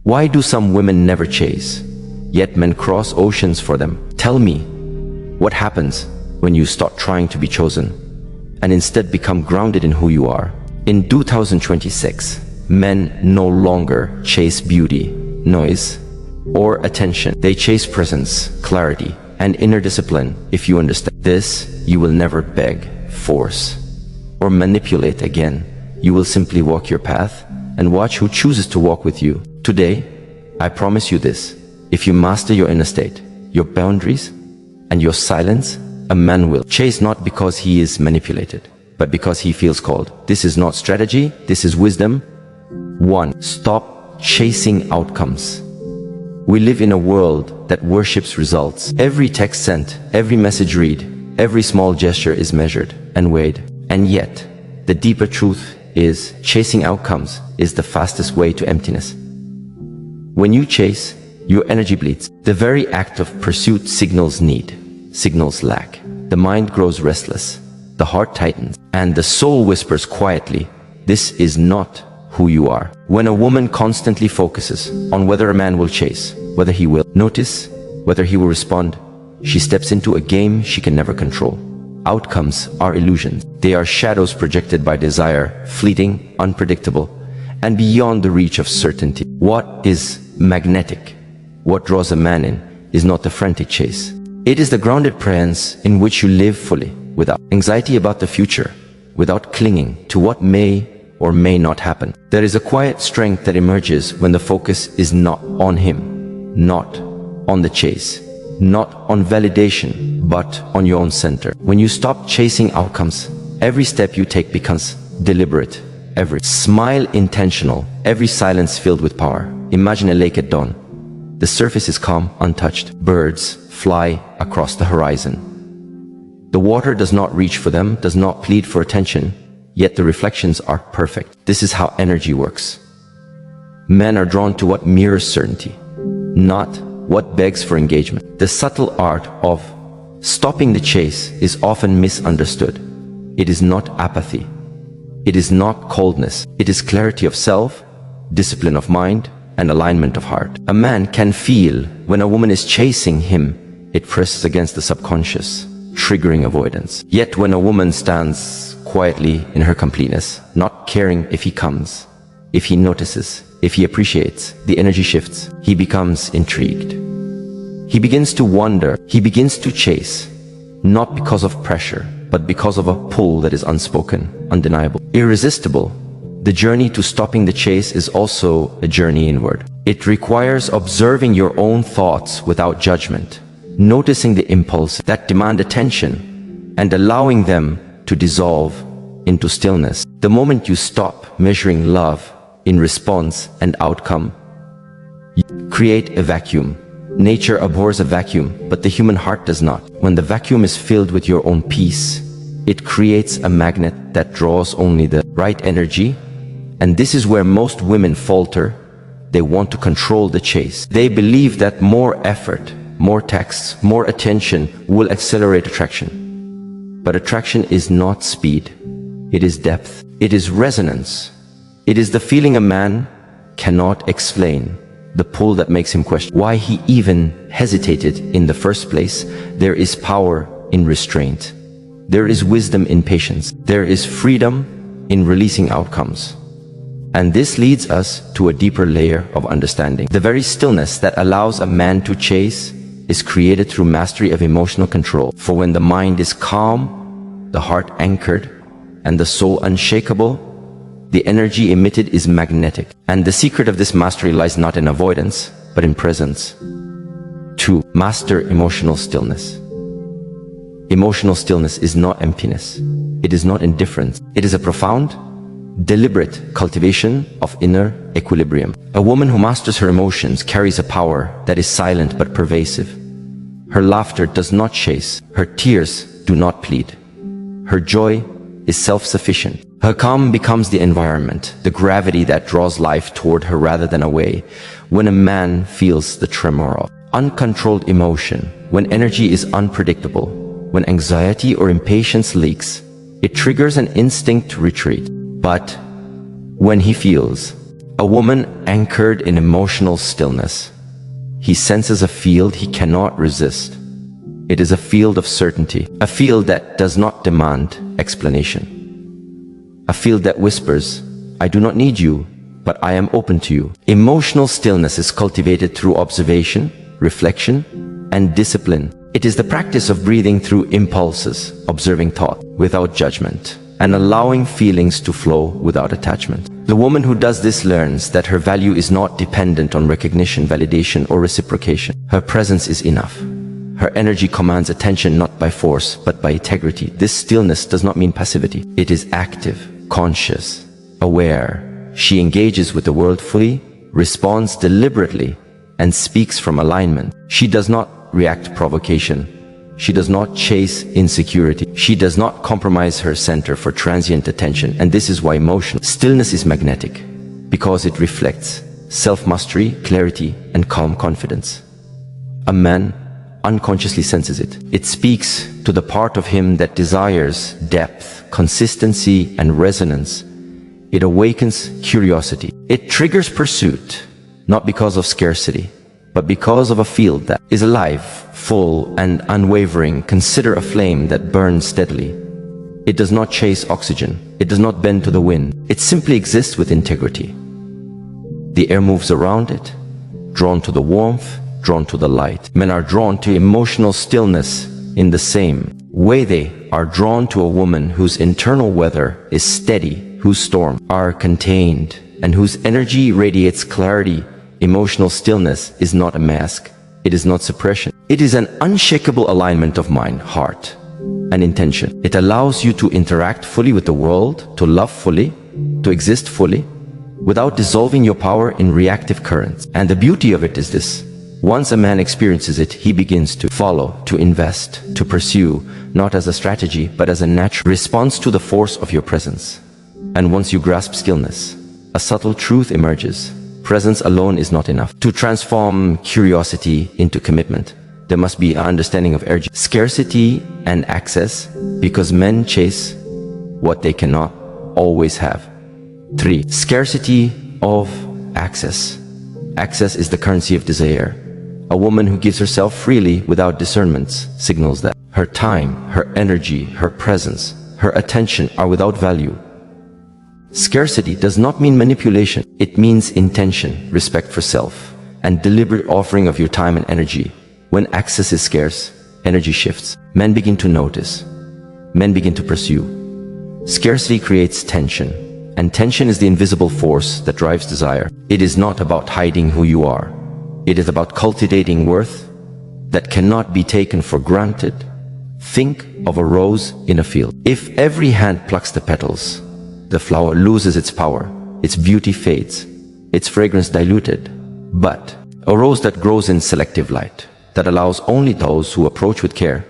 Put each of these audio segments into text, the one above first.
Why do some women never chase, yet men cross oceans for them? Tell me, what happens when you stop trying to be chosen and instead become grounded in who you are? In 2026, men no longer chase beauty, noise, or attention. They chase presence, clarity, and inner discipline. If you understand this, you will never beg, force, or manipulate again. You will simply walk your path and watch who chooses to walk with you. Today, I promise you this: if you master your inner state, your boundaries, and your silence, a man will chase not because he is manipulated, but because he feels called. This is not strategy, this is wisdom. 1. Stop chasing outcomes. We live in a world that worships results. Every text sent, every message read, every small gesture is measured and weighed. And yet, the deeper truth is chasing outcomes is the fastest way to emptiness. When you chase, your energy bleeds. The very act of pursuit signals need, signals lack. The mind grows restless, the heart tightens, and the soul whispers quietly, this is not who you are. When a woman constantly focuses on whether a man will chase, whether he will notice, whether he will respond, she steps into a game she can never control. Outcomes are illusions. They are shadows projected by desire, fleeting, unpredictable, and beyond the reach of certainty. What is magnetic? What draws a man in is not the frantic chase. It is the grounded presence in which you live fully, without anxiety about the future, without clinging to what may or may not happen. There is a quiet strength that emerges when the focus is not on him, not on the chase, not on validation, but on your own center. When you stop chasing outcomes, every step you take becomes deliberate, every smile intentional, every silence filled with power. Imagine a lake at dawn. The surface is calm, untouched. Birds fly across the horizon. The water does not reach for them, does not plead for attention, yet the reflections are perfect. This is how energy works. Men are drawn to what mirrors certainty, not what begs for engagement. The subtle art of stopping the chase is often misunderstood. It is not apathy. It is not coldness. It is clarity of self, discipline of mind, and alignment of heart. A man can feel when a woman is chasing him. It presses against the subconscious, triggering avoidance. Yet when a woman stands quietly in her completeness, not caring if he comes, if he notices, if he appreciates, the energy shifts. He becomes intrigued. He begins to wonder. He begins to chase, not because of pressure, but because of a pull that is unspoken, undeniable, irresistible. The journey to stopping the chase is also a journey inward. It requires observing your own thoughts without judgment, noticing the impulse that demand attention, and allowing them to dissolve into stillness. The moment you stop measuring love in response and outcome, you create a vacuum. Nature abhors a vacuum, but the human heart does not. When the vacuum is filled with your own peace, it creates a magnet that draws only the right energy. And this is where most women falter. They want to control the chase. They believe that more effort, more texts, more attention will accelerate attraction. But attraction is not speed. It is depth. It is resonance. It is the feeling a man cannot explain, the pull that makes him question why he even hesitated in the first place. There is power in restraint. There is wisdom in patience. There is freedom in releasing outcomes. And this leads us to a deeper layer of understanding. The very stillness that allows a man to chase is created through mastery of emotional control. For when the mind is calm, the heart anchored, and the soul unshakable, the energy emitted is magnetic. And the secret of this mastery lies not in avoidance, but in presence. 2. Master emotional stillness. Emotional stillness is not emptiness. It is not indifference. It is a profound, deliberate cultivation of inner equilibrium. A woman who masters her emotions carries a power that is silent but pervasive. Her laughter does not chase. Her tears do not plead. Her joy is self-sufficient. Her calm becomes the environment, the gravity that draws life toward her rather than away. When a man feels the tremor of uncontrolled emotion, when energy is unpredictable, when anxiety or impatience leaks, it triggers an instinct to retreat. But when he feels A woman anchored in emotional stillness. He senses a field he cannot resist. It is a field of certainty, a field that does not demand explanation. A field that whispers, I do not need you, but I am open to you. Emotional stillness is cultivated through observation, reflection, and discipline. It is the practice of breathing through impulses, observing thought without judgment, and allowing feelings to flow without attachment. The woman who does this learns that her value is not dependent on recognition, validation, or reciprocation. Her presence is enough. Her energy commands attention not by force, but by integrity. This stillness does not mean passivity. It is active, conscious, aware. She engages with the world fully, responds deliberately, and speaks from alignment. She does not react to provocation. She does not chase insecurity. She does not compromise her center for transient attention. And this is why emotional stillness is magnetic, because it reflects self-mastery, clarity, and calm confidence. A man unconsciously senses it. It speaks to the part of him that desires depth, consistency, and resonance. It awakens curiosity. It triggers pursuit, not because of scarcity, but because of a field that is alive, full, and unwavering. Consider a flame that burns steadily. It does not chase oxygen. It does not bend to the wind. It simply exists with integrity. The air moves around it, drawn to the warmth, drawn to the light. Men are drawn to emotional stillness in the same way they are drawn to a woman whose internal weather is steady, whose storms are contained, and whose energy radiates clarity. Emotional stillness is not a mask. It is not suppression. It is an unshakable alignment of mind, heart, and intention. It allows you to interact fully with the world, to love fully, to exist fully, without dissolving your power in reactive currents. And the beauty of it is this. Once a man experiences it, he begins to follow, to invest, to pursue, not as a strategy, but as a natural response to the force of your presence. And once you grasp stillness, a subtle truth emerges. Presence alone is not enough. To transform curiosity into commitment, there must be an understanding of urgency, scarcity, and access, because men chase what they cannot always have. 3. Scarcity of access. Access is the currency of desire. A woman who gives herself freely without discernments signals that her time, her energy, her presence, her attention are without value. Scarcity does not mean manipulation. It means intention, respect for self, and deliberate offering of your time and energy. When access is scarce, energy shifts. Men begin to notice. Men begin to pursue. Scarcity creates tension, and tension is the invisible force that drives desire. It is not about hiding who you are. It is about cultivating worth that cannot be taken for granted. Think of a rose in a field. If every hand plucks the petals, the flower loses its power, its beauty fades, its fragrance diluted. But a rose that grows in selective light, that allows only those who approach with care,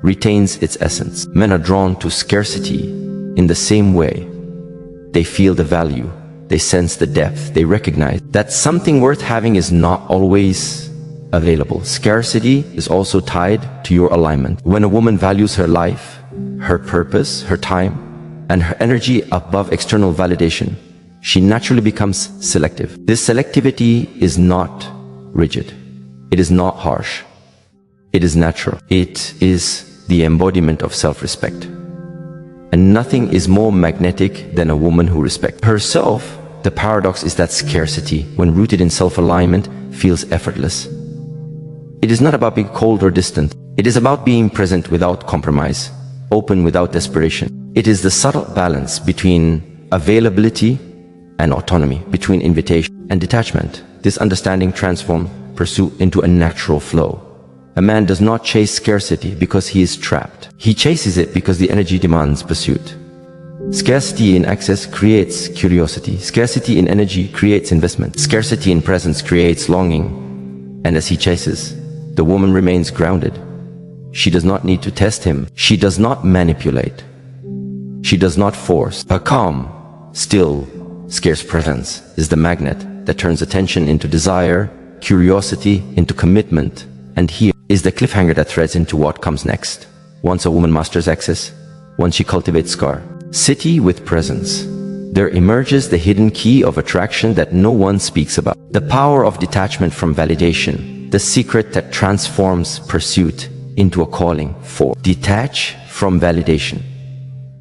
retains its essence. Men are drawn to scarcity in the same way. They feel the value, they sense the depth, they recognize that something worth having is not always available. Scarcity is also tied to your alignment. When a woman values her life, her purpose, her time, and her energy above external validation, she naturally becomes selective. This selectivity is not rigid. It is not harsh. It is natural. It is the embodiment of self-respect. And nothing is more magnetic than a woman who respects herself. The paradox is that scarcity, when rooted in self-alignment, feels effortless. It is not about being cold or distant. It is about being present without compromise, open without desperation. It is the subtle balance between availability and autonomy, between invitation and detachment. This understanding transforms pursuit into a natural flow. A man does not chase scarcity because he is trapped. He chases it because the energy demands pursuit. Scarcity in access creates curiosity. Scarcity in energy creates investment. Scarcity in presence creates longing. And as he chases, the woman remains grounded. She does not need to test him. She does not manipulate. She does not force. A calm, still, scarce presence is the magnet that turns attention into desire, curiosity into commitment, and here is the cliffhanger that threads into what comes next. Once a woman masters access, once she cultivates scarcity with presence, there emerges the hidden key of attraction that no one speaks about. The power of detachment from validation, the secret that transforms pursuit into a calling. 4. Detach from validation.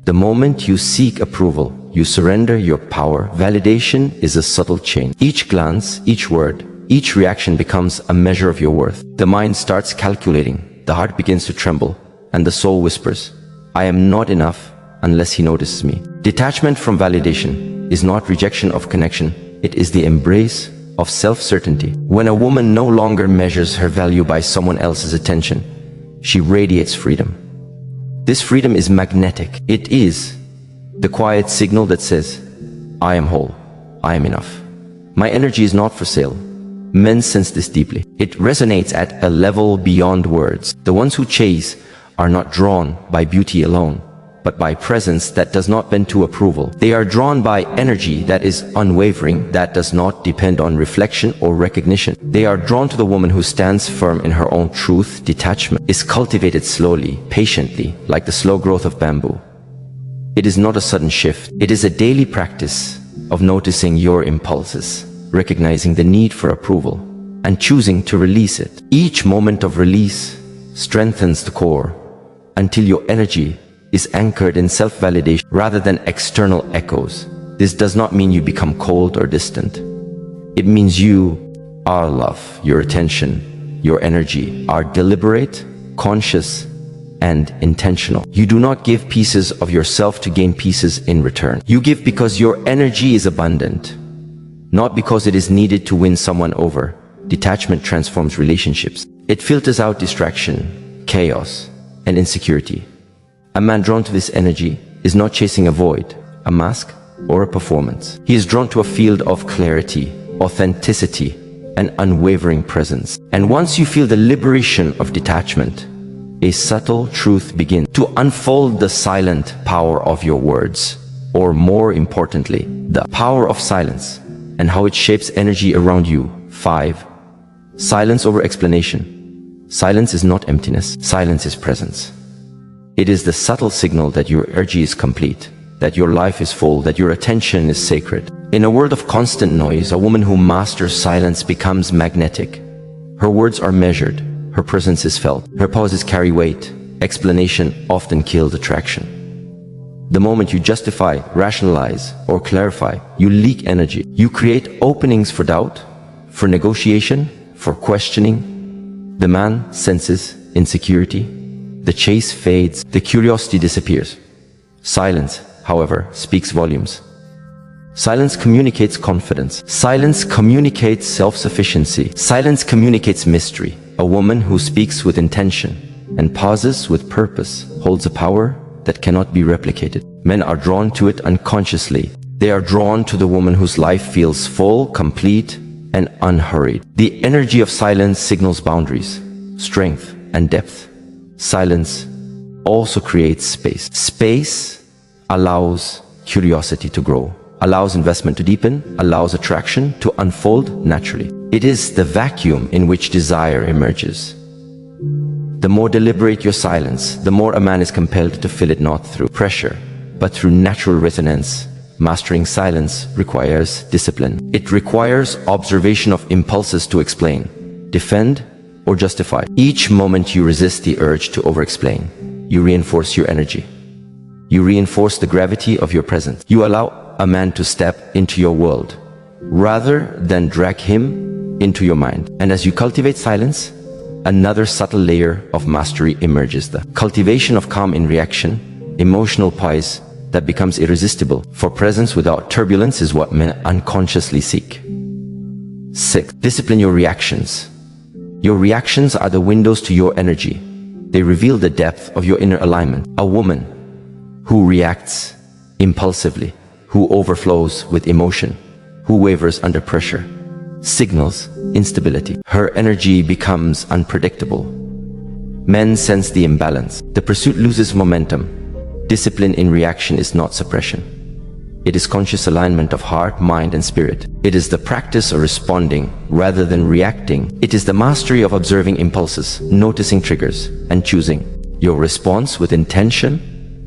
The moment you seek approval, you surrender your power. Validation is a subtle chain. Each glance, each word, each reaction becomes a measure of your worth. The mind starts calculating, the heart begins to tremble, and the soul whispers, I am not enough unless he notices me. Detachment from validation is not rejection of connection, it is the embrace of self-certainty. When a woman no longer measures her value by someone else's attention, she radiates freedom. This freedom is magnetic. It is the quiet signal that says, I am whole, I am enough. My energy is not for sale. Men sense this deeply. It resonates at a level beyond words. The ones who chase are not drawn by beauty alone, but by presence that does not bend to approval. They are drawn by energy that is unwavering, that does not depend on reflection or recognition. They are drawn to the woman who stands firm in her own truth. Detachment is cultivated slowly, patiently, like the slow growth of bamboo. It is not a sudden shift. It is a daily practice of noticing your impulses, recognizing the need for approval, and choosing to release it. Each moment of release strengthens the core until your energy is anchored in self-validation rather than external echoes. This does not mean you become cold or distant. It means you are love, your attention, your energy are deliberate, conscious, and intentional. You do not give pieces of yourself to gain pieces in return. You give because your energy is abundant, not because it is needed to win someone over. Detachment transforms relationships. It filters out distraction, chaos, and insecurity. A man drawn to this energy is not chasing a void, a mask, or a performance. He is drawn to a field of clarity, authenticity, and unwavering presence. And once you feel the liberation of detachment, a subtle truth begins to unfold: the silent power of your words, or more importantly, the power of silence and how it shapes energy around you. 5. Silence over explanation. Silence is not emptiness. Silence is presence. It is the subtle signal that your energy is complete, that your life is full, that your attention is sacred. In a world of constant noise, a woman who masters silence becomes magnetic. Her words are measured, her presence is felt, her pauses carry weight. Explanation often kills attraction. The moment you justify, rationalize, or clarify, you leak energy. You create openings for doubt, for negotiation, for questioning. The man senses insecurity. The chase fades, the curiosity disappears. Silence, however, speaks volumes. Silence communicates confidence. Silence communicates self-sufficiency. Silence communicates mystery. A woman who speaks with intention and pauses with purpose holds a power that cannot be replicated. Men are drawn to it unconsciously. They are drawn to the woman whose life feels full, complete, and unhurried. The energy of silence signals boundaries, strength, and depth. Silence also creates space. Space allows curiosity to grow, allows investment to deepen, allows attraction to unfold naturally. It is the vacuum in which desire emerges. The more deliberate your silence, the more a man is compelled to fill it not through pressure, but through natural resonance. Mastering silence requires discipline. It requires observation of impulses to explain, defend, or justify. Each moment you resist the urge to over-explain, you reinforce your energy. You reinforce the gravity of your presence. You allow a man to step into your world, rather than drag him into your mind. And as you cultivate silence, another subtle layer of mastery emerges: the cultivation of calm in reaction, emotional poise that becomes irresistible. For presence without turbulence is what men unconsciously seek. 6. Discipline your reactions. Your reactions are the windows to your energy. They reveal the depth of your inner alignment. A woman who reacts impulsively, who overflows with emotion, who wavers under pressure, signals instability. Her energy becomes unpredictable. Men sense the imbalance. The pursuit loses momentum. Discipline in reaction is not suppression. It is conscious alignment of heart, mind, and spirit. It is the practice of responding rather than reacting. It is the mastery of observing impulses, noticing triggers, and choosing your response with intention.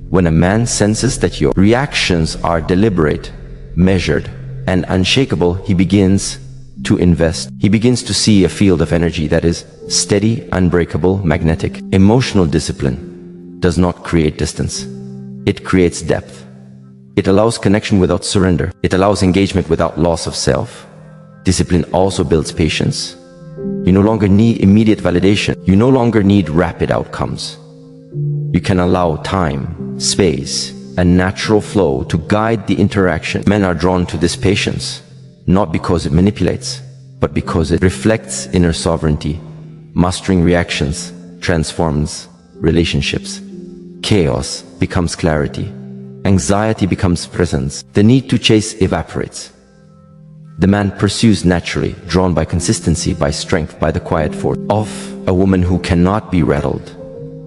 When a man senses that your reactions are deliberate, measured, and unshakable, he begins to invest. He begins to see a field of energy that is steady, unbreakable, magnetic. Emotional discipline does not create distance. It creates depth. It allows connection without surrender. It allows engagement without loss of self. Discipline also builds patience. You no longer need immediate validation. You no longer need rapid outcomes. You can allow time, space, and natural flow to guide the interaction. Men are drawn to this patience, not because it manipulates, but because it reflects inner sovereignty. Mastering reactions transforms relationships. Chaos becomes clarity. Anxiety becomes presence. The need to chase evaporates. The man pursues naturally, drawn by consistency, by strength, by the quiet force of a woman who cannot be rattled.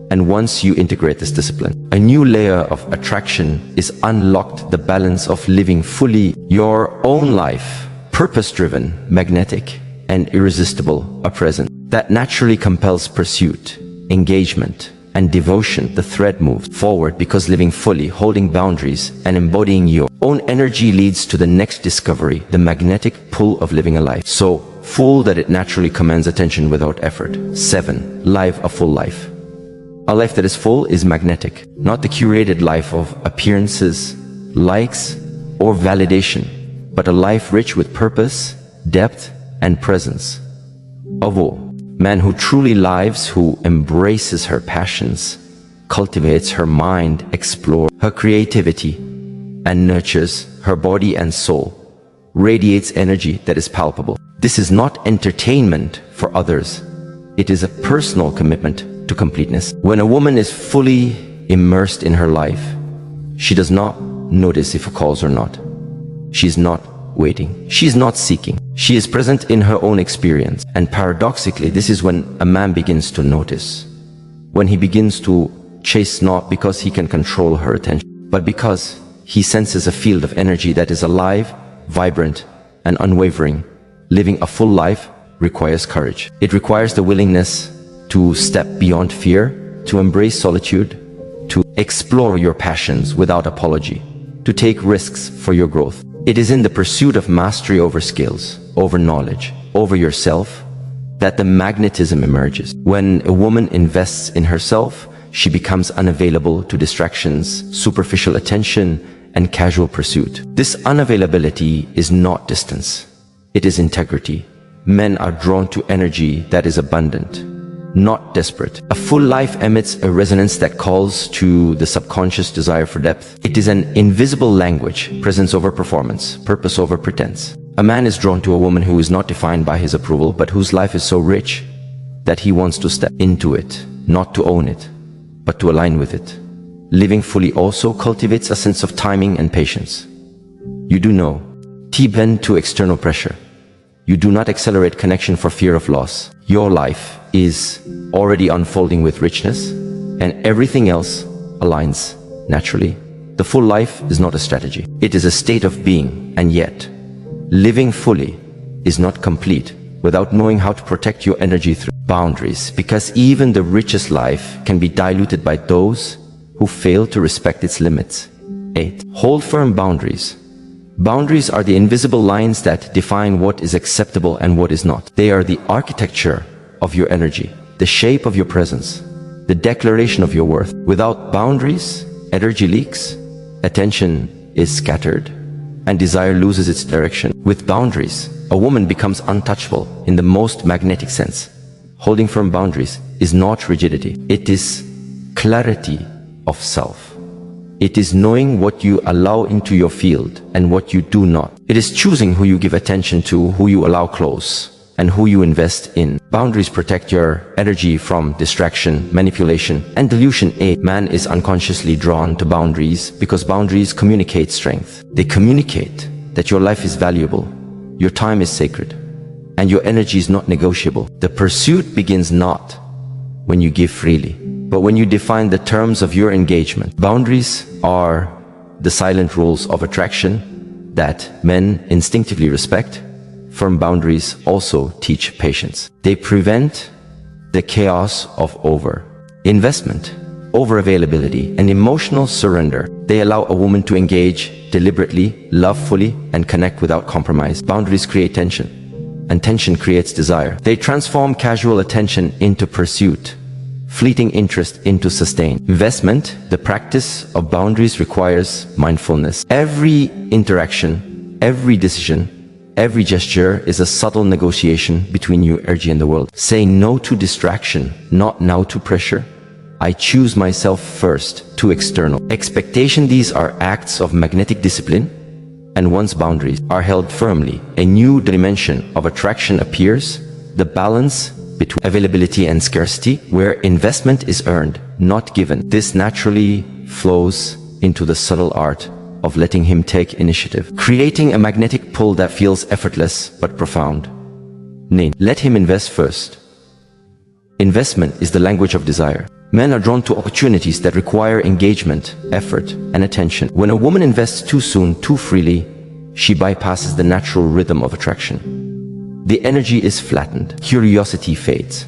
And once you integrate this discipline, a new layer of attraction is unlocked, the balance of living fully your own life, purpose-driven, magnetic, and irresistible, are present. That naturally compels pursuit, engagement, and devotion. The thread moves forward because living fully, holding boundaries, and embodying your own energy leads to the next discovery, the magnetic pull of living a life so full that it naturally commands attention without effort. 7. Live a full life. A life that is full is magnetic, not the curated life of appearances, likes, or validation, but a life rich with purpose, depth, and presence. Of all, man who truly lives, who embraces her passions, cultivates her mind, explores her creativity, and nurtures her body and soul, radiates energy that is palpable. This is not entertainment for others. It is a personal commitment to completeness. When a woman is fully immersed in her life, she does not notice if a calls or not. She is not waiting. She is not seeking. She is present in her own experience. And paradoxically, this is when a man begins to notice. When he begins to chase not because he can control her attention, but because he senses a field of energy that is alive, vibrant, and unwavering. Living a full life requires courage. It requires the willingness to step beyond fear, to embrace solitude, to explore your passions without apology, to take risks for your growth. It is in the pursuit of mastery over skills, over knowledge, over yourself, that the magnetism emerges. When a woman invests in herself, she becomes unavailable to distractions, superficial attention, and casual pursuit. This unavailability is not distance. It is integrity. Men are drawn to energy that is abundant, not desperate. A full life emits a resonance that calls to the subconscious desire for depth. It is an invisible language, presence over performance, purpose over pretense. A man is drawn to a woman who is not defined by his approval, but whose life is so rich that he wants to step into it, not to own it, but to align with it. Living fully also cultivates a sense of timing and patience. You do know, bend to external pressure. You do not accelerate connection for fear of loss. Your life is already unfolding with richness, and everything else aligns naturally. The full life is not a strategy. It is a state of being, and yet, living fully is not complete without knowing how to protect your energy through boundaries, because even the richest life can be diluted by those who fail to respect its limits. 8. Hold firm boundaries. Boundaries are the invisible lines that define what is acceptable and what is not. They are the architecture of your energy, the shape of your presence, the declaration of your worth. Without boundaries, energy leaks, attention is scattered, and desire loses its direction. With boundaries, a woman becomes untouchable in the most magnetic sense. Holding firm boundaries is not rigidity. It is clarity of self. It is knowing what you allow into your field and what you do not. It is choosing who you give attention to, who you allow close, and who you invest in. Boundaries protect your energy from distraction, manipulation, and delusion. A man is unconsciously drawn to boundaries because boundaries communicate strength. They communicate that your life is valuable, your time is sacred, and your energy is not negotiable. The pursuit begins not when you give freely, but when you define the terms of your engagement. Boundaries are the silent rules of attraction that men instinctively respect. Firm boundaries also teach patience. They prevent the chaos of over-investment, over-availability, and emotional surrender. They allow a woman to engage deliberately, love fully, and connect without compromise. Boundaries create tension, and tension creates desire. They transform casual attention into pursuit, fleeting interest into sustained investment. The practice of boundaries requires mindfulness. Every interaction, every decision, every gesture is a subtle negotiation between your energy and the world. Saying no to distraction, not now to pressure. I choose myself first to external expectation. These are acts of magnetic discipline, and once boundaries are held firmly, a new dimension of attraction appears, the balance between availability and scarcity, where investment is earned, not given. This naturally flows into the subtle art of letting him take initiative, creating a magnetic pull that feels effortless but profound. Let him invest first. Investment is the language of desire. Men are drawn to opportunities that require engagement, effort, and attention. When a woman invests too soon, too freely, she bypasses the natural rhythm of attraction. The energy is flattened, curiosity fades,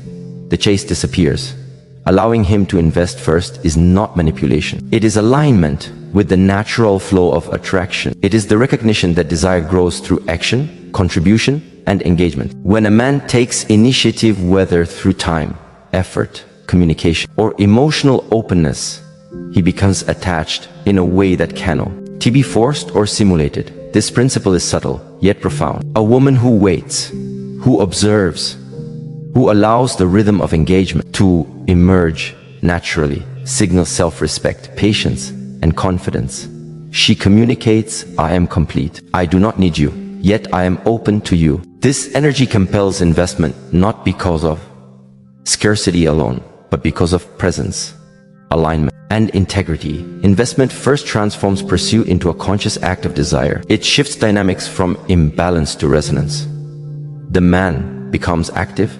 the chase disappears. Allowing him to invest first is not manipulation. It is alignment with the natural flow of attraction. It is the recognition that desire grows through action, contribution, and engagement. When a man takes initiative, whether through time, effort, communication, or emotional openness, he becomes attached in a way that cannot be forced or simulated. This principle is subtle, yet profound. A woman who waits, who observes, who allows the rhythm of engagement to emerge naturally, signals self-respect, patience, and confidence. She communicates, I am complete. I do not need you, yet I am open to you. This energy compels investment, not because of scarcity alone, but because of presence, alignment, and integrity. Investment first transforms pursuit into a conscious act of desire. It shifts dynamics from imbalance to resonance. The man becomes active,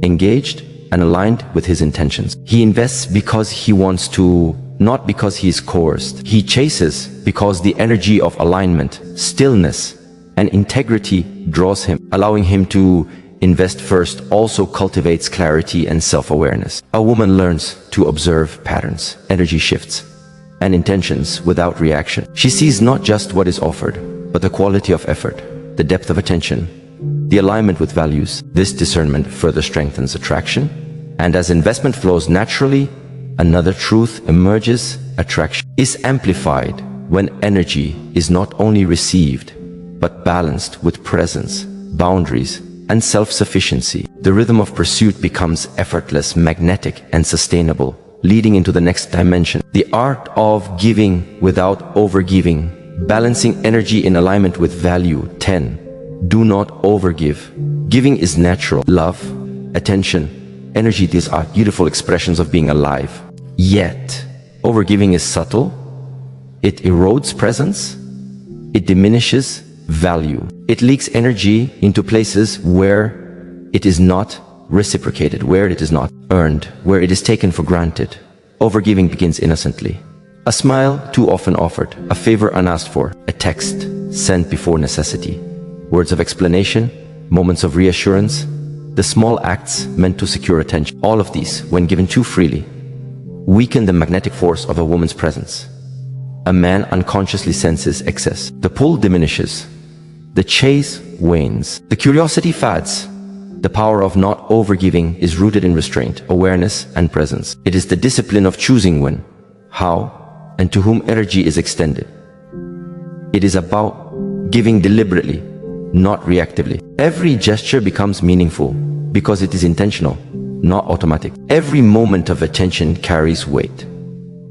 engaged, and aligned with his intentions. He invests because he wants to, not because he is coerced. He chases because the energy of alignment, stillness, and integrity draws him. Allowing him to invest first also cultivates clarity and self-awareness. A woman learns to observe patterns, energy shifts, and intentions without reaction. She sees not just what is offered, but the quality of effort, the depth of attention, the alignment with values. This discernment further strengthens attraction, and as investment flows naturally, another truth emerges: attraction is amplified when energy is not only received, but balanced with presence, boundaries, and self-sufficiency. The rhythm of pursuit becomes effortless, magnetic, and sustainable, leading into the next dimension. The art of giving without overgiving, balancing energy in alignment with value. 10. Do not overgive. Giving is natural. Love, attention, energy, these are beautiful expressions of being alive. Yet, overgiving is subtle. It erodes presence. It diminishes value. It leaks energy into places where it is not reciprocated, where it is not earned, where it is taken for granted. Overgiving begins innocently. A smile too often offered, a favor unasked for, a text sent before necessity, words of explanation, moments of reassurance, the small acts meant to secure attention. All of these, when given too freely, weaken the magnetic force of a woman's presence. A man unconsciously senses excess. The pull diminishes. The chase wanes. The curiosity fades. The power of not overgiving is rooted in restraint, awareness, and presence. It is the discipline of choosing when, how, and to whom energy is extended. It is about giving deliberately, not reactively. Every gesture becomes meaningful because it is intentional, not automatic. Every moment of attention carries weight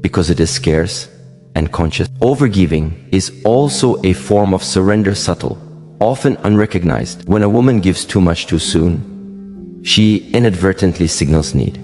because it is scarce and conscious. Overgiving is also a form of surrender, subtle, often unrecognized. When a woman gives too much too soon, she inadvertently signals need.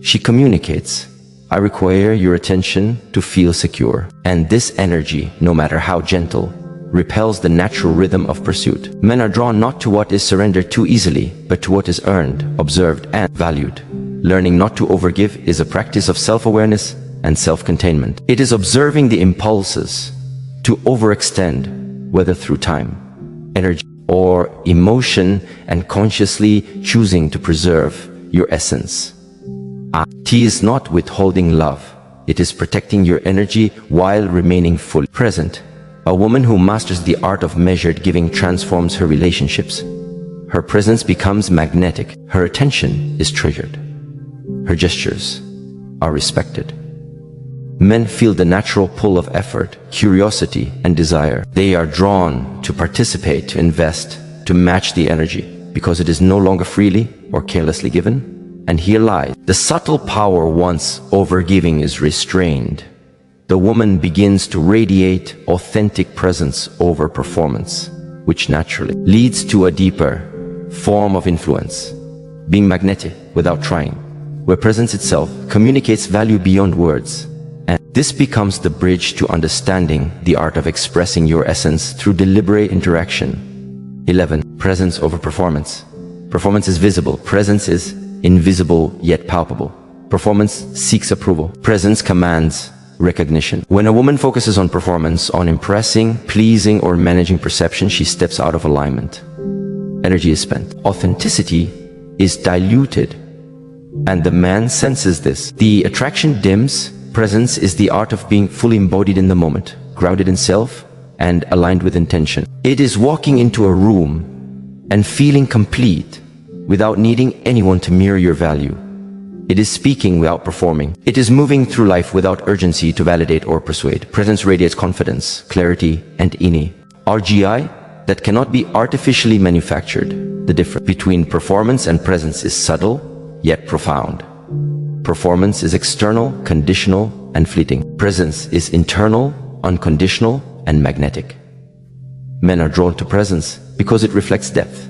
She communicates, I require your attention to feel secure. And this energy, no matter how gentle, repels the natural rhythm of pursuit. Men are drawn not to what is surrendered too easily, but to what is earned, observed, and valued. Learning not to overgive is a practice of self-awareness and self-containment. It is observing the impulses to overextend, whether through time, energy, or emotion, and consciously choosing to preserve your essence. T is not withholding love. It is protecting your energy while remaining fully present. A woman who masters the art of measured giving transforms her relationships. Her presence becomes magnetic. Her attention is treasured. Her gestures are respected. Men feel the natural pull of effort, curiosity, and desire. They are drawn to participate, to invest, to match the energy, because it is no longer freely or carelessly given. And here lies the subtle power. Once overgiving is restrained, the woman begins to radiate authentic presence over performance, which naturally leads to a deeper form of influence, being magnetic without trying, where presence itself communicates value beyond words. And this becomes the bridge to understanding the art of expressing your essence through deliberate interaction. 11. Presence over performance. Performance is visible. Presence is invisible yet palpable. Performance seeks approval. Presence commands recognition. When a woman focuses on performance, on impressing, pleasing, or managing perception, she steps out of alignment. Energy is spent. Authenticity is diluted, and the man senses this. The attraction dims. Presence is the art of being fully embodied in the moment, grounded in self, and aligned with intention. It is walking into a room and feeling complete without needing anyone to mirror your value. It is speaking without performing. It is moving through life without urgency to validate or persuade. Presence radiates confidence, clarity, and inner RGI that cannot be artificially manufactured. The difference between performance and presence is subtle, yet profound. Performance is external, conditional, and fleeting. Presence is internal, unconditional, and magnetic. Men are drawn to presence because it reflects depth.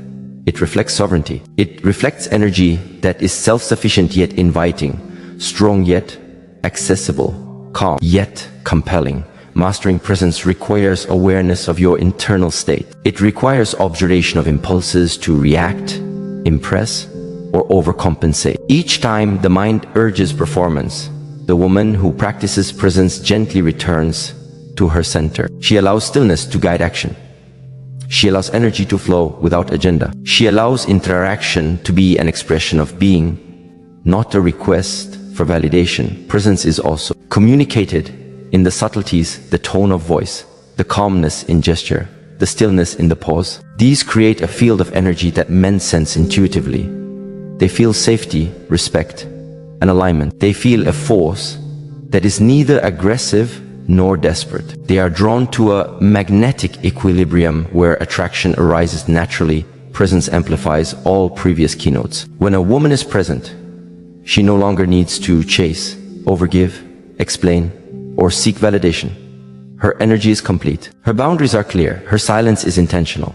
It reflects sovereignty. It reflects energy that is self-sufficient yet inviting, strong yet accessible, calm yet compelling. Mastering presence requires awareness of your internal state. It requires observation of impulses to react, impress, or overcompensate. Each time the mind urges performance, the woman who practices presence gently returns to her center. She allows stillness to guide action. She allows energy to flow without agenda. She allows interaction to be an expression of being, not a request for validation. Presence is also communicated in the subtleties, the tone of voice, the calmness in gesture, the stillness in the pause. These create a field of energy that men sense intuitively. They feel safety, respect, and alignment. They feel a force that is neither aggressive nor desperate. They are drawn to a magnetic equilibrium where attraction arises naturally. Presence amplifies all previous keynotes. When a woman is present, she no longer needs to chase, overgive, explain, or seek validation. Her energy is complete. Her boundaries are clear. Her silence is intentional.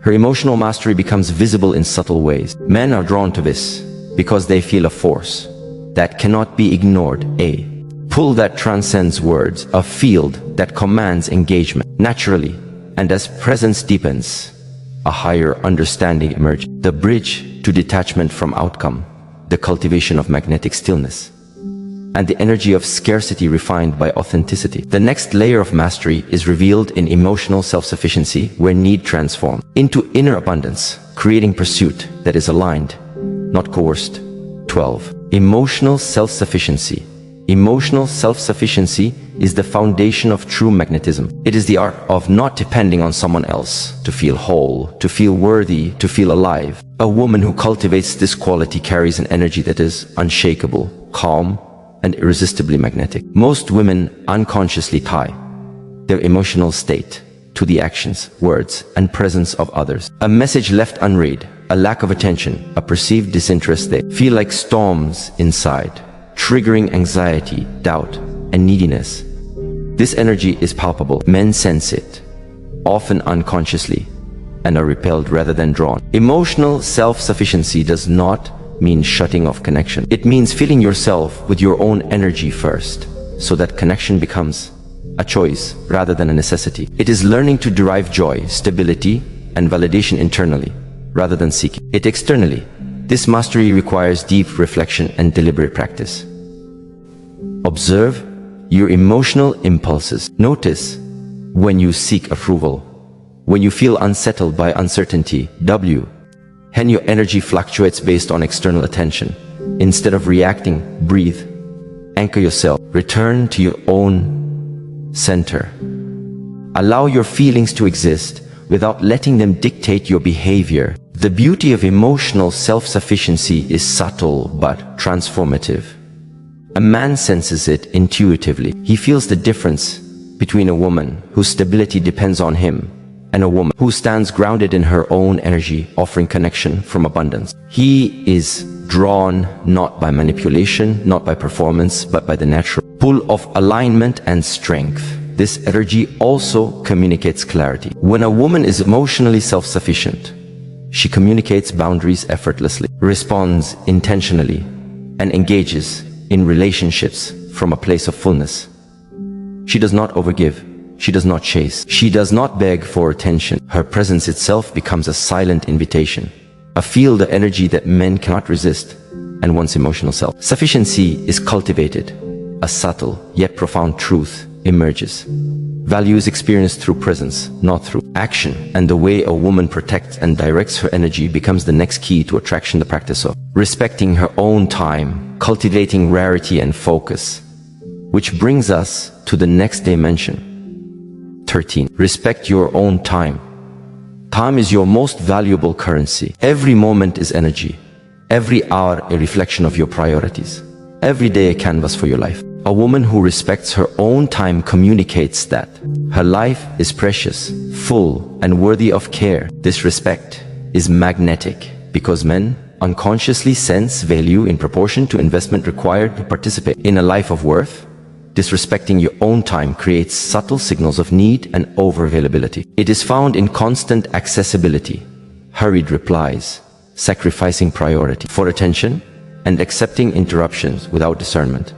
Her emotional mastery becomes visible in subtle ways. Men are drawn to this because they feel a force that cannot be ignored, a pull that transcends words, a field that commands engagement naturally. And as presence deepens, a higher understanding emerges. The bridge to detachment from outcome, the cultivation of magnetic stillness, and the energy of scarcity refined by authenticity. The next layer of mastery is revealed in emotional self-sufficiency, where need transforms into inner abundance, creating pursuit that is aligned, not coerced. 12. Emotional self-sufficiency. Emotional self-sufficiency is the foundation of true magnetism. It is the art of not depending on someone else to feel whole, to feel worthy, to feel alive. A woman who cultivates this quality carries an energy that is unshakable, calm, and irresistibly magnetic. Most women unconsciously tie their emotional state to the actions, words, and presence of others. A message left unread, a lack of attention, a perceived disinterest, they feel like storms inside, triggering anxiety, doubt, and neediness. This energy is palpable. Men sense it, often unconsciously, and are repelled rather than drawn. Emotional self-sufficiency does not mean shutting off connection. It means filling yourself with your own energy first, so that connection becomes a choice rather than a necessity. It is learning to derive joy, stability, and validation internally, rather than seeking it externally. This mastery requires deep reflection and deliberate practice. Observe your emotional impulses. Notice when you seek approval, when you feel unsettled by uncertainty. When your energy fluctuates based on external attention. Instead of reacting, breathe. Anchor yourself. Return to your own center. Allow your feelings to exist without letting them dictate your behavior. The beauty of emotional self-sufficiency is subtle but transformative. A man senses it intuitively. He feels the difference between a woman whose stability depends on him and a woman who stands grounded in her own energy, offering connection from abundance. He is drawn not by manipulation, not by performance, but by the natural pull of alignment and strength. This energy also communicates clarity. When a woman is emotionally self-sufficient, she communicates boundaries effortlessly, responds intentionally, and engages in relationships from a place of fullness. She does not overgive. She does not chase. She does not beg for attention. Her presence itself becomes a silent invitation, a field of energy that men cannot resist, and one's emotional self-sufficiency is cultivated. A subtle yet profound truth emerges. Value is experienced through presence, not through action, and the way a woman protects and directs her energy becomes the next key to attraction. The practice of respecting her own time, cultivating rarity and focus, which brings us to the next dimension. 13. Respect your own time. Time is your most valuable currency. Every moment is energy. Every hour a reflection of your priorities. Every day a canvas for your life. A woman who respects her own time communicates that her life is precious, full, and worthy of care. This respect is magnetic because men unconsciously sense value in proportion to investment required to participate in a life of worth. Disrespecting your own time creates subtle signals of need and over-availability. It is found in constant accessibility, hurried replies, sacrificing priority for attention, and accepting interruptions without discernment.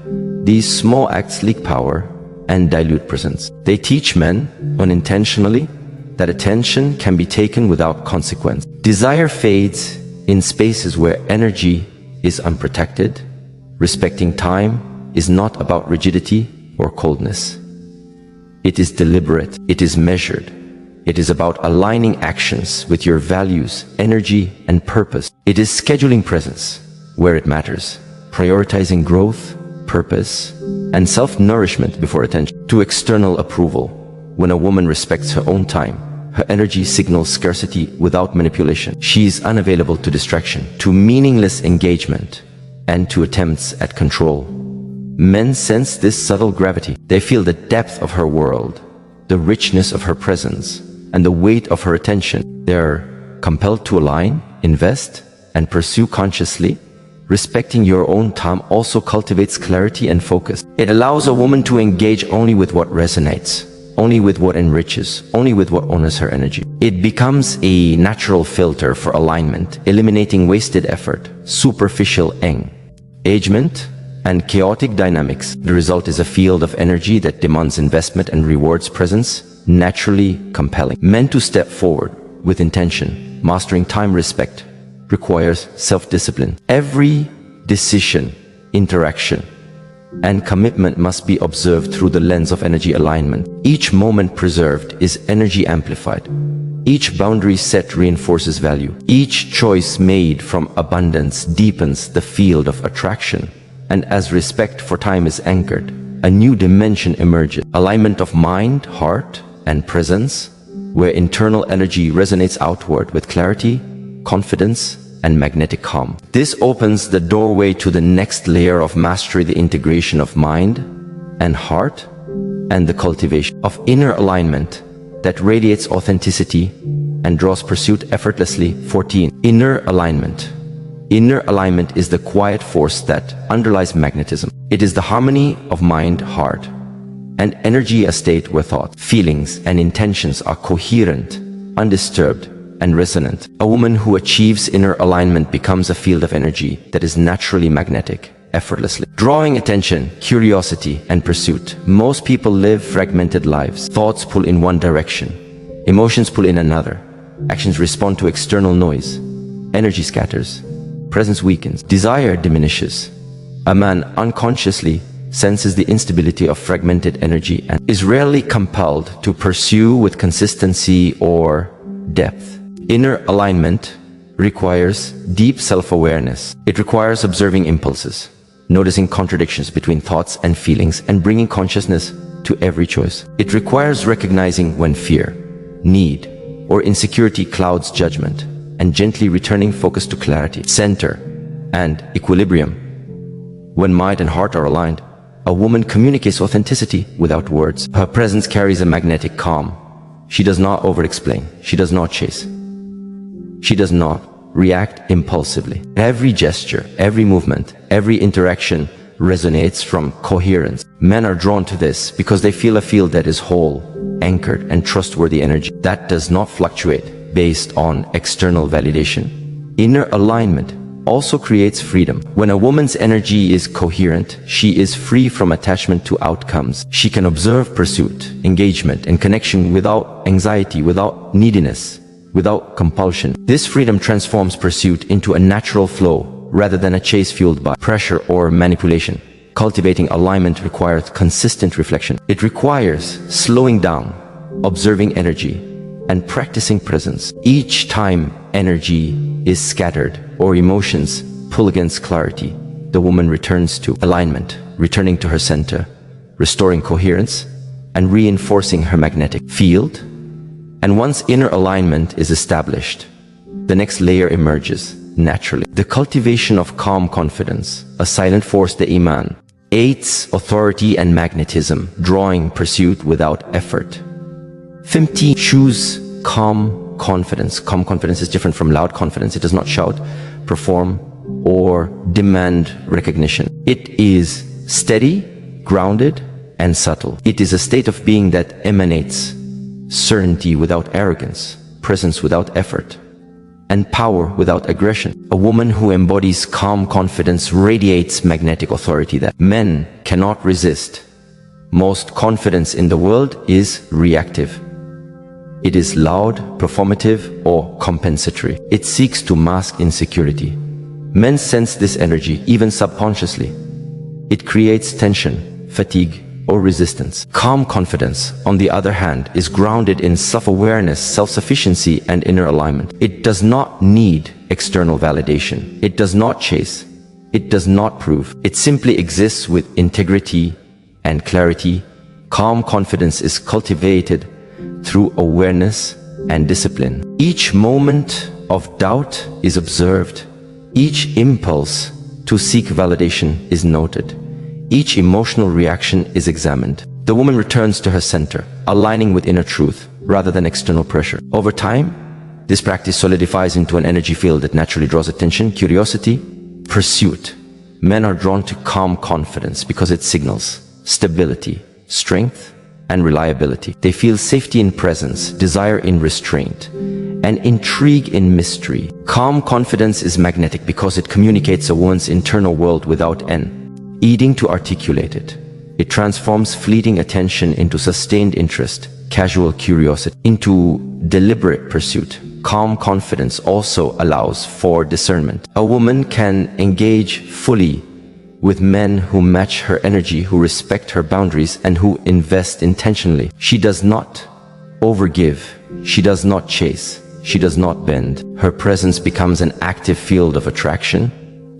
These small acts leak power and dilute presence. They teach men, unintentionally, that attention can be taken without consequence. Desire fades in spaces where energy is unprotected. Respecting time is not about rigidity or coldness. It is deliberate. It is measured. It is about aligning actions with your values, energy, and purpose. It is scheduling presence where it matters, prioritizing growth, purpose, and self-nourishment before attention to external approval. When a woman respects her own time, her energy signals scarcity without manipulation. She is unavailable to distraction, to meaningless engagement, and to attempts at control. Men sense this subtle gravity. They feel the depth of her world, the richness of her presence, and the weight of her attention. They are compelled to align, invest, and pursue consciously. Respecting your own time also cultivates clarity and focus. It allows a woman to engage only with what resonates, only with what enriches, only with what honors her energy. It becomes a natural filter for alignment, eliminating wasted effort, superficial engagement, and chaotic dynamics. The result is a field of energy that demands investment and rewards presence, naturally compelling. Men to step forward with intention, mastering time respect, requires self-discipline. Every decision, interaction, and commitment must be observed through the lens of energy alignment. Each moment preserved is energy amplified. Each boundary set reinforces value. Each choice made from abundance deepens the field of attraction. And as respect for time is anchored, a new dimension emerges. Alignment of mind, heart, and presence, where internal energy resonates outward with clarity, confidence, and magnetic calm. This opens the doorway to the next layer of mastery, the integration of mind and heart, and the cultivation of inner alignment that radiates authenticity and draws pursuit effortlessly. 14. Inner alignment. Inner alignment is the quiet force that underlies magnetism. It is the harmony of mind, heart, and energy, a state where thought, feelings, and intentions are coherent, undisturbed, and resonant. A woman who achieves inner alignment becomes a field of energy that is naturally magnetic, effortlessly, drawing attention, curiosity, and pursuit. Most people live fragmented lives. Thoughts pull in one direction, emotions pull in another, actions respond to external noise, energy scatters, presence weakens, desire diminishes. A man unconsciously senses the instability of fragmented energy and is rarely compelled to pursue with consistency or depth. Inner alignment requires deep self-awareness. It requires observing impulses, noticing contradictions between thoughts and feelings and bringing consciousness to every choice. It requires recognizing when fear, need, or insecurity clouds judgment and gently returning focus to clarity, center, and equilibrium. When mind and heart are aligned, a woman communicates authenticity without words. Her presence carries a magnetic calm. She does not over-explain. She does not chase. She does not react impulsively. Every gesture, every movement, every interaction resonates from coherence. Men are drawn to this because they feel a field that is whole, anchored, and trustworthy energy that does not fluctuate based on external validation. Inner alignment also creates freedom. When a woman's energy is coherent, she is free from attachment to outcomes. She can observe pursuit, engagement, and connection without anxiety, without neediness, without compulsion. This freedom transforms pursuit into a natural flow rather than a chase fueled by pressure or manipulation. Cultivating alignment requires consistent reflection. It requires slowing down, observing energy, and practicing presence. Each time energy is scattered or emotions pull against clarity, the woman returns to alignment, returning to her center, restoring coherence, and reinforcing her magnetic field. And once inner alignment is established, the next layer emerges naturally. The cultivation of calm confidence, a silent force, the iman, aids authority and magnetism, drawing pursuit without effort. 15. Choose calm confidence. Calm confidence is different from loud confidence. It does not shout, perform, or demand recognition. It is steady, grounded, and subtle. It is a state of being that emanates certainty without arrogance, presence without effort, and power without aggression. A woman who embodies calm confidence radiates magnetic authority that men cannot resist. Most confidence in the world is reactive. It is loud, performative, or compensatory. It seeks to mask insecurity. Men sense this energy, even subconsciously. It creates tension, fatigue, or resistance. Calm confidence, on the other hand, is grounded in self-awareness, self-sufficiency, and inner alignment. It does not need external validation. It does not chase. It does not prove. It simply exists with integrity and clarity. Calm confidence is cultivated through awareness and discipline. Each moment of doubt is observed. Each impulse to seek validation is noted. Each emotional reaction is examined. The woman returns to her center, aligning with inner truth rather than external pressure. Over time, this practice solidifies into an energy field that naturally draws attention, curiosity, pursuit. Men are drawn to calm confidence because it signals stability, strength, and reliability. They feel safety in presence, desire in restraint, and intrigue in mystery. Calm confidence is magnetic because it communicates a woman's internal world without needing to articulate it. It transforms fleeting attention into sustained interest, casual curiosity, into deliberate pursuit. Calm confidence also allows for discernment. A woman can engage fully with men who match her energy, who respect her boundaries, and who invest intentionally. She does not overgive. She does not chase. She does not bend. Her presence becomes an active field of attraction,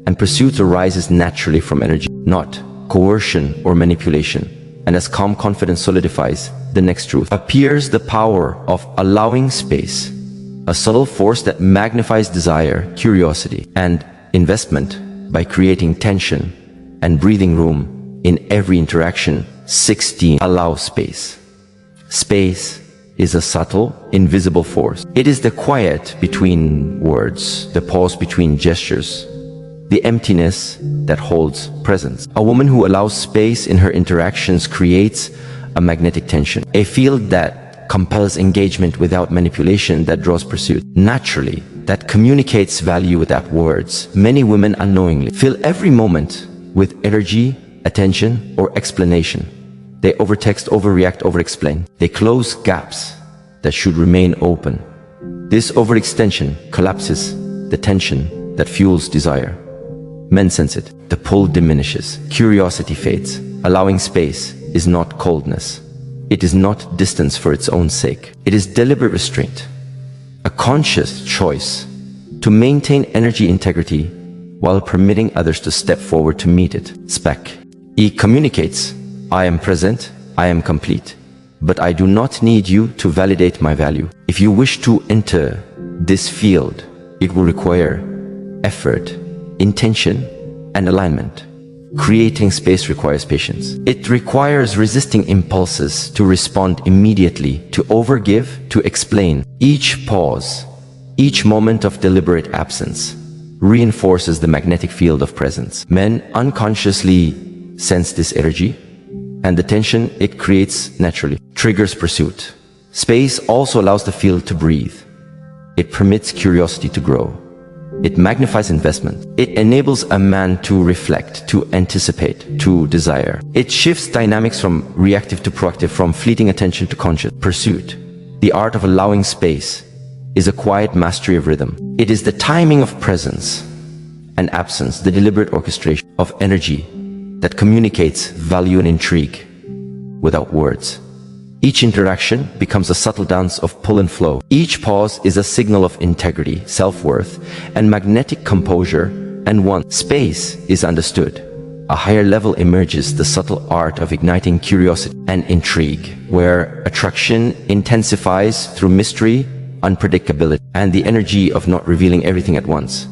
and pursuit arises naturally from energy, not coercion or manipulation. And as calm confidence solidifies, the next truth appears: the power of allowing space, a subtle force that magnifies desire, curiosity, and investment by creating tension and breathing room in every interaction. 16. Allow space. Space is a subtle, invisible force. It is the quiet between words, the pause between gestures, the emptiness that holds presence. A woman who allows space in her interactions creates a magnetic tension, a field that compels engagement without manipulation, that draws pursuit naturally, that communicates value without words. Many women unknowingly fill every moment with energy, attention, or explanation. They overtext, overreact, overexplain. They close gaps that should remain open. This overextension collapses the tension that fuels desire. Men sense it. The pull diminishes. Curiosity fades. Allowing space is not coldness. It is not distance for its own sake. It is deliberate restraint, a conscious choice to maintain energy integrity while permitting others to step forward to meet it. Spec. E communicates, I am present, I am complete, but I do not need you to validate my value. If you wish to enter this field, it will require effort, intention, and alignment. Creating space requires patience. It requires resisting impulses to respond immediately, to overgive, to explain. Each pause, each moment of deliberate absence reinforces the magnetic field of presence. Men unconsciously sense this energy, and the tension it creates naturally triggers pursuit. Space also allows the field to breathe. It permits curiosity to grow. It magnifies investment. It enables a man to reflect, to anticipate, to desire. It shifts dynamics from reactive to proactive, from fleeting attention to conscious pursuit. The art of allowing space is a quiet mastery of rhythm. It is the timing of presence and absence, the deliberate orchestration of energy that communicates value and intrigue without words. Each interaction becomes a subtle dance of pull and flow. Each pause is a signal of integrity, self-worth, and magnetic composure, and once space is understood, a higher level emerges, the subtle art of igniting curiosity and intrigue, where attraction intensifies through mystery, unpredictability, and the energy of not revealing everything at once.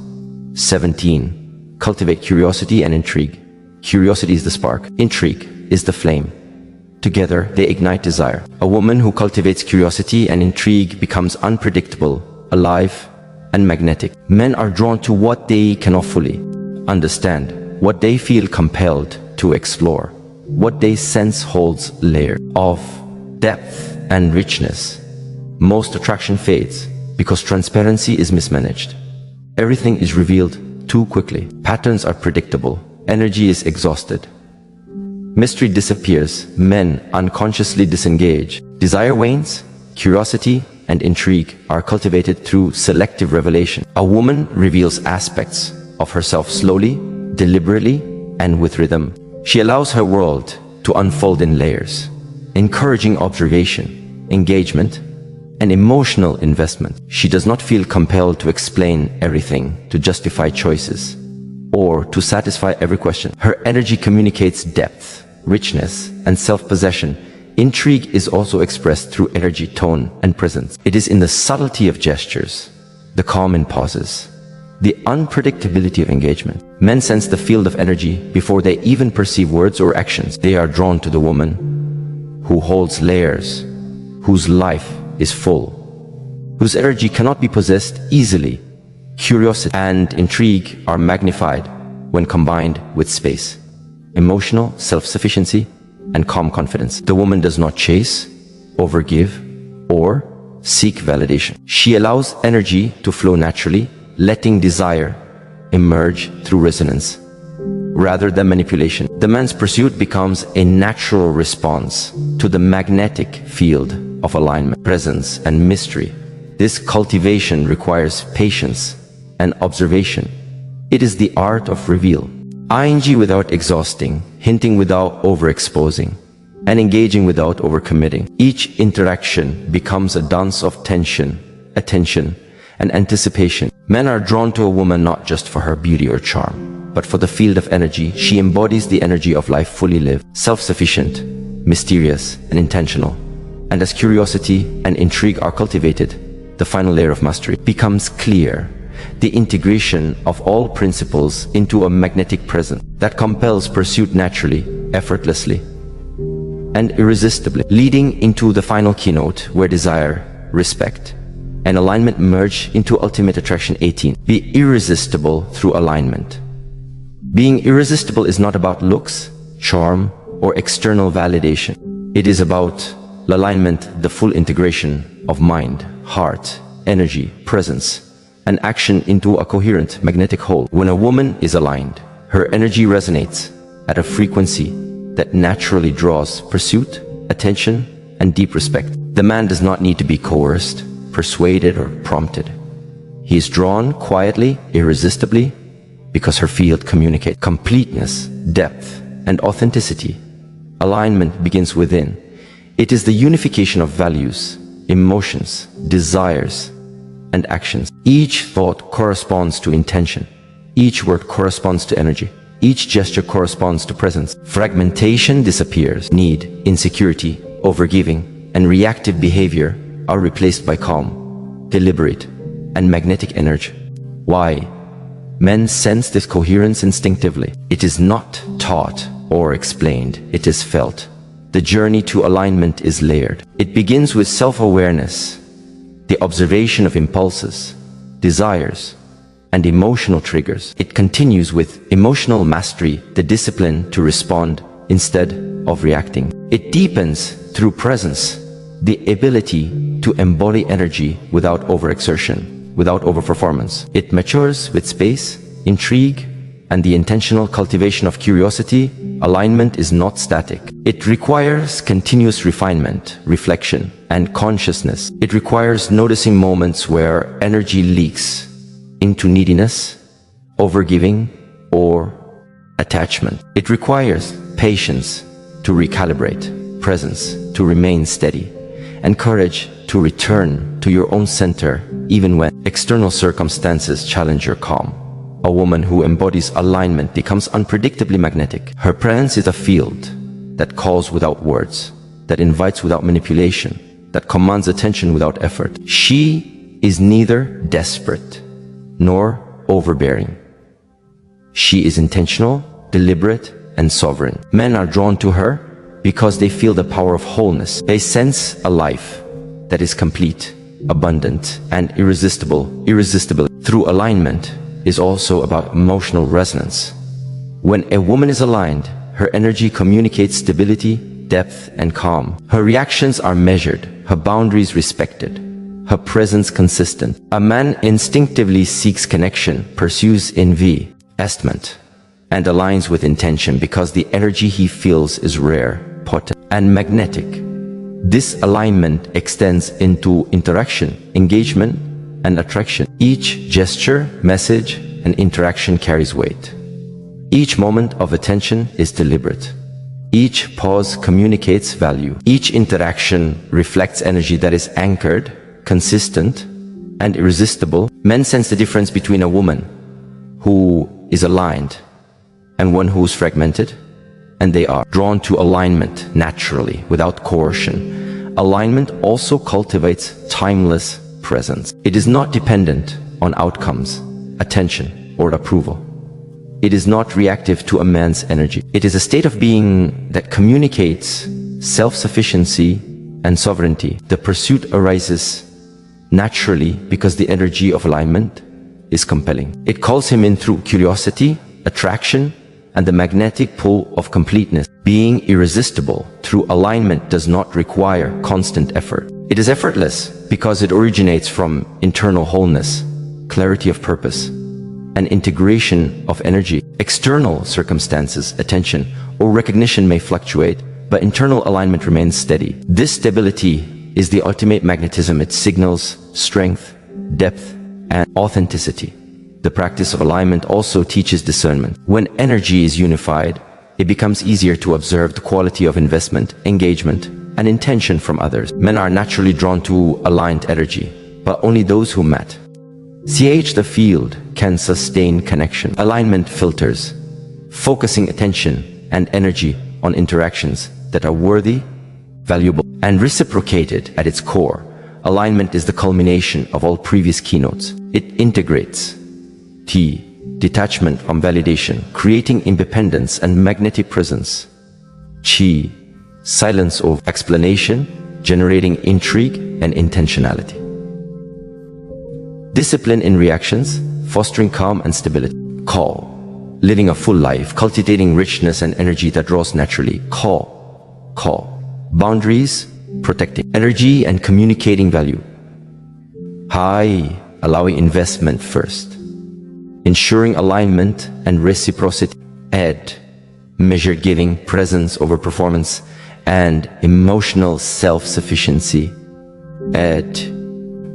17. Cultivate curiosity and intrigue. Curiosity is the spark. Intrigue is the flame. Together, they ignite desire. A woman who cultivates curiosity and intrigue becomes unpredictable, alive, and magnetic. Men are drawn to what they cannot fully understand, what they feel compelled to explore, what they sense holds layers of depth and richness. Most attraction fades because transparency is mismanaged. Everything is revealed too quickly. Patterns are predictable. Energy is exhausted. Mystery disappears. Men unconsciously disengage. Desire wanes. Curiosity and intrigue are cultivated through selective revelation. A woman reveals aspects of herself slowly, deliberately, and with rhythm. She allows her world to unfold in layers, encouraging observation, engagement, and emotional investment. She does not feel compelled to explain everything, to justify choices, or to satisfy every question. Her energy communicates depth, richness, and self-possession. Intrigue is also expressed through energy, tone, and presence. It is in the subtlety of gestures, the calm in pauses, the unpredictability of engagement. Men sense the field of energy before they even perceive words or actions. They are drawn to the woman who holds layers, whose life is full, whose energy cannot be possessed easily. Curiosity and intrigue are magnified when combined with space, emotional self-sufficiency, and calm confidence. The woman does not chase, overgive, or seek validation. She allows energy to flow naturally, letting desire emerge through resonance rather than manipulation. The man's pursuit becomes a natural response to the magnetic field of alignment, presence, and mystery. This cultivation requires patience and observation. It is the art of reveal. ING without exhausting, hinting without overexposing, and engaging without overcommitting. Each interaction becomes a dance of tension, attention, and anticipation. Men are drawn to a woman not just for her beauty or charm, but for the field of energy. She embodies the energy of life fully lived, self-sufficient, mysterious, and intentional. And as curiosity and intrigue are cultivated, the final layer of mastery becomes clear. The integration of all principles into a magnetic presence that compels pursuit naturally, effortlessly, and irresistibly, leading into the final keynote where desire, respect, and alignment merge into ultimate attraction. 18. Be irresistible through alignment. Being irresistible is not about looks, charm, or external validation. It is about alignment, the full integration of mind, heart, energy, presence, and action into a coherent magnetic whole. When a woman is aligned, her energy resonates at a frequency that naturally draws pursuit, attention, and deep respect. The man does not need to be coerced, persuaded, or prompted. He is drawn quietly, irresistibly, because her field communicates completeness, depth, and authenticity. Alignment begins within. It is the unification of values, emotions, desires, and actions. Each thought corresponds to intention. Each word corresponds to energy. Each gesture corresponds to presence. Fragmentation disappears. Need, insecurity, overgiving, and reactive behavior are replaced by calm, deliberate, and magnetic energy. Why? Men sense this coherence instinctively. It is not taught or explained. It is felt. The journey to alignment is layered. It begins with self-awareness, the observation of impulses, desires, and emotional triggers. It continues with emotional mastery, the discipline to respond instead of reacting. It deepens through presence, the ability to embody energy without overexertion, without overperformance. It matures with space, intrigue, and the intentional cultivation of curiosity. Alignment is not static. It requires continuous refinement, reflection, and consciousness. It requires noticing moments where energy leaks into neediness, overgiving, or attachment. It requires patience to recalibrate, presence to remain steady, and courage to return to your own center even when external circumstances challenge your calm. A woman who embodies alignment becomes unpredictably magnetic. Her presence is a field that calls without words, that invites without manipulation, that commands attention without effort. She is neither desperate nor overbearing. She is intentional, deliberate, and sovereign. Men are drawn to her because they feel the power of wholeness. They sense a life that is complete, abundant, and irresistible. Through alignment is also about emotional resonance. When a woman is aligned, her energy communicates stability, depth, and calm. Her reactions are measured, her boundaries respected, her presence consistent. A man instinctively seeks connection, pursues investment, and aligns with intention because the energy he feels is rare, potent, and magnetic. This alignment extends into interaction, engagement, and attraction. Each gesture, message, and interaction carries weight. Each moment of attention is deliberate. Each pause communicates value. Each interaction reflects energy that is anchored, consistent, and irresistible. Men sense the difference between a woman who is aligned and one who is fragmented, and they are drawn to alignment naturally, without coercion. Alignment also cultivates timeless presence. It is not dependent on outcomes, attention, or approval. It is not reactive to a man's energy. It is a state of being that communicates self-sufficiency and sovereignty. The pursuit arises naturally because the energy of alignment is compelling. It calls him in through curiosity, attraction, and the magnetic pull of completeness. Being irresistible through alignment does not require constant effort. It is effortless because it originates from internal wholeness, clarity of purpose, and integration of energy. External circumstances, attention, or recognition may fluctuate, but internal alignment remains steady. This stability is the ultimate magnetism. It signals strength, depth, and authenticity. The practice of alignment also teaches discernment. When energy is unified, it becomes easier to observe the quality of investment, engagement, and intention from others. Men are naturally drawn to aligned energy, but only those who match. The field can sustain connection. Alignment filters, focusing attention and energy on interactions that are worthy, valuable, and reciprocated. At its core, alignment is the culmination of all previous keynotes. It integrates detachment from validation, creating independence and magnetic presence. Chi, silence of explanation, generating intrigue and intentionality. Discipline in reactions, fostering calm and stability. Call, living a full life, cultivating richness and energy that draws naturally. Call. Boundaries, protecting energy and communicating value. High, allowing investment first, ensuring alignment and reciprocity. Ed, measured giving, presence over performance, and emotional self-sufficiency. Ed,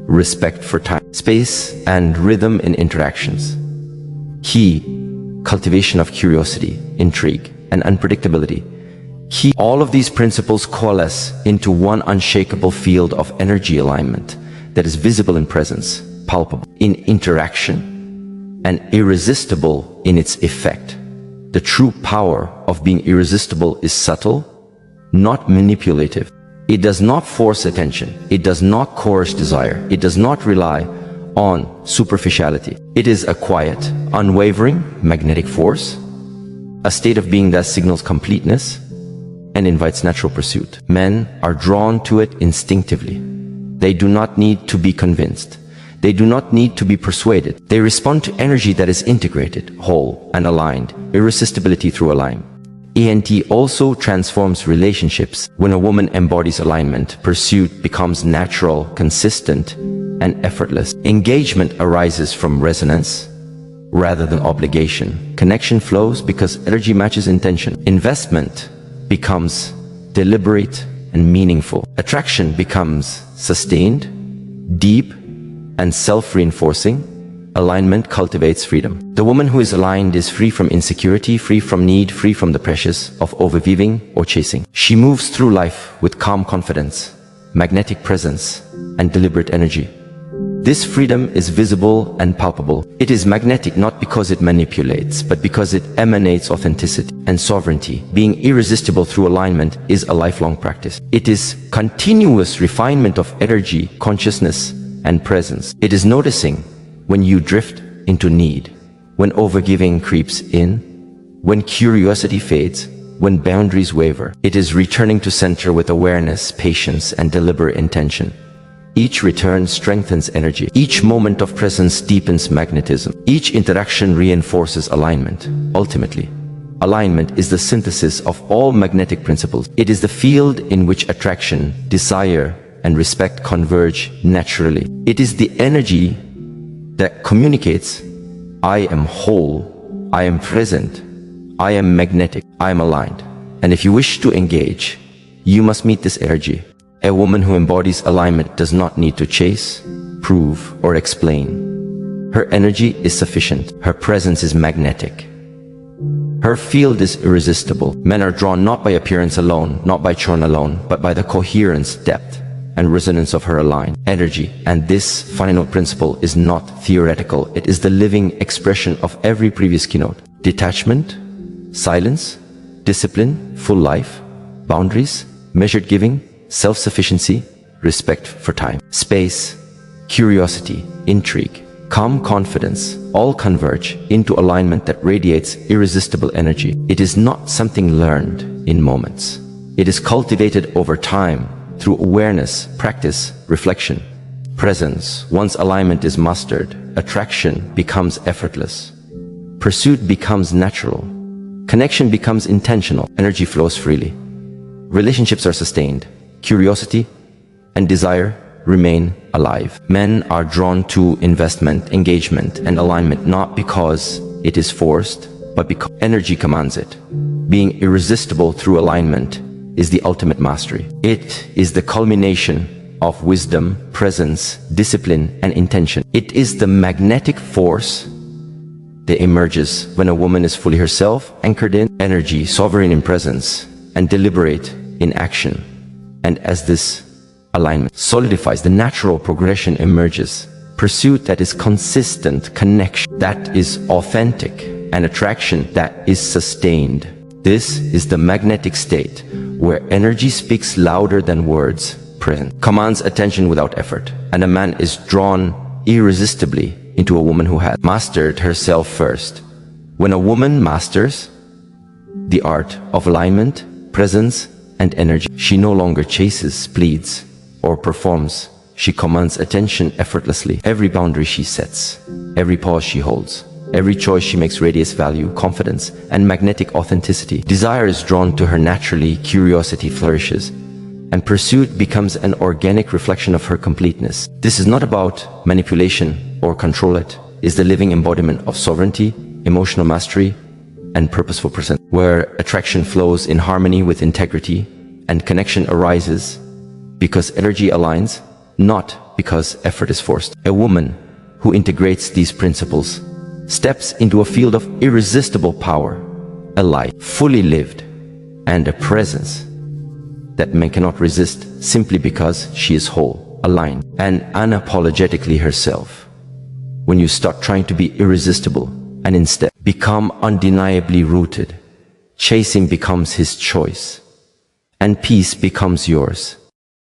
respect for time, space, and rhythm in interactions. Key, cultivation of curiosity, intrigue, and unpredictability. All of these principles coalesce into one unshakable field of energy alignment that is visible in presence, palpable in interaction, and irresistible in its effect. The true power of being irresistible is subtle, not manipulative. It does not force attention. It does not coerce desire. It does not rely on superficiality. It is a quiet, unwavering, magnetic force, a state of being that signals completeness and invites natural pursuit. Men are drawn to it instinctively. They do not need to be convinced. They do not need to be persuaded. They respond to energy that is integrated, whole, and aligned. Irresistibility through alignment. ENT also transforms relationships. When a woman embodies alignment, pursuit becomes natural, consistent, and effortless. Engagement arises from resonance rather than obligation. Connection flows because energy matches intention. Investment becomes deliberate and meaningful. Attraction becomes sustained, deep, and self-reinforcing. Alignment cultivates freedom. The woman who is aligned is free from insecurity, free from need, free from the pressures of overweaving or chasing. She moves through life with calm confidence, magnetic presence, and deliberate energy. This freedom is visible and palpable. It is magnetic not because it manipulates, but because it emanates authenticity and sovereignty. Being irresistible through alignment is a lifelong practice. It is continuous refinement of energy, consciousness, and presence. It is noticing when you drift into need, when overgiving creeps in, when curiosity fades, when boundaries waver. It is returning to center with awareness, patience, and deliberate intention. Each return strengthens energy. Each moment of presence deepens magnetism. Each interaction reinforces alignment. Ultimately, alignment is the synthesis of all magnetic principles. It is the field in which attraction, desire, and respect converge naturally. It is the energy that communicates, I am whole, I am present, I am magnetic, I am aligned. And if you wish to engage, you must meet this energy. A woman who embodies alignment does not need to chase, prove, or explain. Her energy is sufficient. Her presence is magnetic. Her field is irresistible. Men are drawn not by appearance alone, not by charm alone, but by the coherence, depth, and resonance of her aligned energy. And this final principle is not theoretical. It is the living expression of every previous keynote. Detachment, silence, discipline, full life, boundaries, measured giving, self-sufficiency, respect for time, space, curiosity, intrigue, calm confidence, all converge into alignment that radiates irresistible energy. It is not something learned in moments. It is cultivated over time through awareness, practice, reflection, presence. Once alignment is mastered, attraction becomes effortless. Pursuit becomes natural. Connection becomes intentional. Energy flows freely. Relationships are sustained. Curiosity and desire remain alive. Men are drawn to investment, engagement, and alignment not because it is forced, but because energy commands it. Being irresistible through alignment is the ultimate mastery. It is the culmination of wisdom, presence, discipline, and intention. It is the magnetic force that emerges when a woman is fully herself, anchored in energy, sovereign in presence, and deliberate in action. And as this alignment solidifies, the natural progression emerges. Pursuit that is consistent, connection that is authentic, and attraction that is sustained. This is the magnetic state where energy speaks louder than words, present, commands attention without effort, and a man is drawn irresistibly into a woman who has mastered herself first. When a woman masters the art of alignment, presence, and energy, she no longer chases, pleads, or performs. She commands attention effortlessly. Every boundary she sets, every pause she holds, every choice she makes radiates value, confidence, and magnetic authenticity. Desire is drawn to her naturally, curiosity flourishes, and pursuit becomes an organic reflection of her completeness. This is not about manipulation or control. It is the living embodiment of sovereignty, emotional mastery, and purposeful presence, where attraction flows in harmony with integrity and connection arises because energy aligns, not because effort is forced. A woman who integrates these principles steps into a field of irresistible power, a life fully lived, and a presence that men cannot resist simply because she is whole, aligned, and unapologetically herself. when you start trying to be irresistible and instead become undeniably rooted. Chasing becomes his choice, and peace becomes yours.